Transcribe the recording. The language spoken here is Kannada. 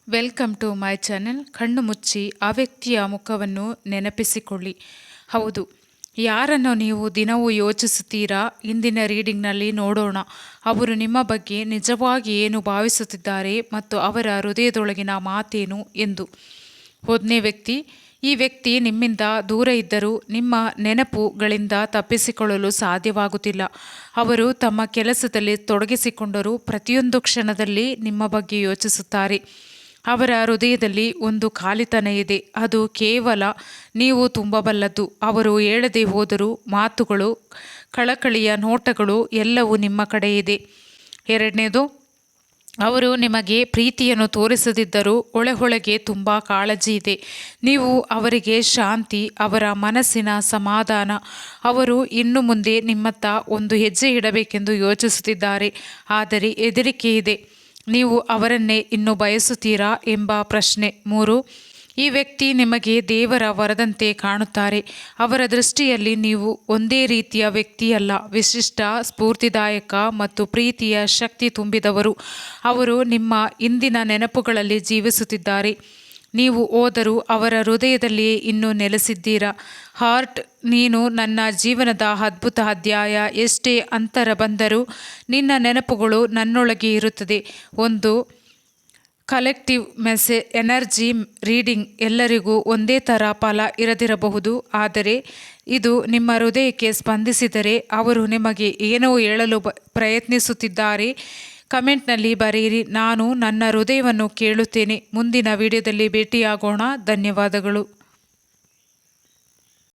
Welcome to my channel. ಕಣ್ಣು ಮುಚ್ಚಿ ಆ ವ್ಯಕ್ತಿಯ ಮುಖವನ್ನು ನೆನಪಿಸಿಕೊಳ್ಳಿ. ಹೌದು, ಯಾರನ್ನು ನೀವು ದಿನವೂ ಯೋಚಿಸುತ್ತೀರಾ? ಇಂದಿನ ರೀಡಿಂಗ್ನಲ್ಲಿ ನೋಡೋಣ ಅವರು ನಿಮ್ಮ ಬಗ್ಗೆ ನಿಜವಾಗಿ ಏನು ಭಾವಿಸುತ್ತಿದ್ದಾರೆ ಮತ್ತು ಅವರ ಹೃದಯದೊಳಗಿನ ಮಾತೇನು ಎಂದು. ಮೊದಲನೇ ವ್ಯಕ್ತಿ. ಈ ವ್ಯಕ್ತಿ ನಿಮ್ಮಿಂದ ದೂರ ಇದ್ದರೂ ನಿಮ್ಮ ನೆನಪುಗಳಿಂದ ತಪ್ಪಿಸಿಕೊಳ್ಳಲು ಸಾಧ್ಯವಾಗುತ್ತಿಲ್ಲ. ಅವರು ತಮ್ಮ ಕೆಲಸದಲ್ಲಿ ತೊಡಗಿಸಿಕೊಂಡರೂ ಪ್ರತಿಯೊಂದು ಕ್ಷಣದಲ್ಲಿ ನಿಮ್ಮ ಬಗ್ಗೆ ಯೋಚಿಸುತ್ತಾರೆ. ಅವರ ಹೃದಯದಲ್ಲಿ ಒಂದು ಖಾಲಿತನ ಇದೆ, ಅದು ಕೇವಲ ನೀವು ತುಂಬಬಲ್ಲದ್ದು. ಅವರು ಹೇಳದೆ ಹೋದರೂ ಮಾತುಗಳು, ಕಳಕಳಿಯ ನೋಟಗಳು ಎಲ್ಲವೂ ನಿಮ್ಮ ಕಡೆ ಇದೆ. ಎರಡನೇದು, ಅವರು ನಿಮಗೆ ಪ್ರೀತಿಯನ್ನು ತೋರಿಸದಿದ್ದರೂ ಒಳಗೊಳಗೆ ತುಂಬ ಕಾಳಜಿ ಇದೆ. ನೀವು ಅವರಿಗೆ ಶಾಂತಿ, ಅವರ ಮನಸ್ಸಿನ ಸಮಾಧಾನ. ಅವರು ಇನ್ನು ಮುಂದೆ ನಿಮ್ಮತ್ತ ಒಂದು ಹೆಜ್ಜೆ ಇಡಬೇಕೆಂದು ಯೋಚಿಸುತ್ತಿದ್ದಾರೆ, ಆದರೆ ಹೆದರಿಕೆ ಇದೆ. ನೀವು ಅವರನ್ನೇ ಇನ್ನೂ ಬಯಸುತ್ತೀರಾ ಎಂಬ ಪ್ರಶ್ನೆ. 3. ಈ ವ್ಯಕ್ತಿ ನಿಮಗೆ ದೇವರ ವರದಂತೆ ಕಾಣುತ್ತಾರೆ. ಅವರ ದೃಷ್ಟಿಯಲ್ಲಿ ನೀವು ಒಂದೇ ರೀತಿಯ ವ್ಯಕ್ತಿಯಲ್ಲ, ವಿಶಿಷ್ಟ, ಸ್ಫೂರ್ತಿದಾಯಕ ಮತ್ತು ಪ್ರೀತಿಯ ಶಕ್ತಿ ತುಂಬಿದವರು. ಅವರು ನಿಮ್ಮ ಇಂದಿನ ನೆನಪುಗಳಲ್ಲಿ ಜೀವಿಸುತ್ತಿದ್ದಾರೆ. ನೀವು ಹೋದರೂ ಅವರ ಹೃದಯದಲ್ಲಿಯೇ ಇನ್ನೂ ನೆಲೆಸಿದ್ದೀರಾ. ಹಾರ್ಟ್, ನೀನು ನನ್ನ ಜೀವನದ ಅದ್ಭುತ ಅಧ್ಯಾಯ. ಎಷ್ಟೇ ಅಂತರ ಬಂದರೂ ನಿನ್ನ ನೆನಪುಗಳು ನನ್ನೊಳಗೆ ಇರುತ್ತದೆ. ಒಂದು ಕಲೆಕ್ಟಿವ್ ಎನರ್ಜಿ ರೀಡಿಂಗ್. ಎಲ್ಲರಿಗೂ ಒಂದೇ ಥರ ಫಲ ಇರದಿರಬಹುದು, ಆದರೆ ಇದು ನಿಮ್ಮ ಹೃದಯಕ್ಕೆ ಸ್ಪಂದಿಸಿದರೆ ಅವರು ನಿಮಗೆ ಏನೋ ಹೇಳಲು ಪ್ರಯತ್ನಿಸುತ್ತಿದ್ದಾರೆ. ಕಮೆಂಟ್ನಲ್ಲಿ ಬರೆಯಿರಿ, ನಾನು ನನ್ನ ಹೃದಯವನ್ನು ಕೇಳುತ್ತೇನೆ. ಮುಂದಿನ ವಿಡಿಯೋದಲ್ಲಿ ಭೇಟಿಯಾಗೋಣ. ಧನ್ಯವಾದಗಳು.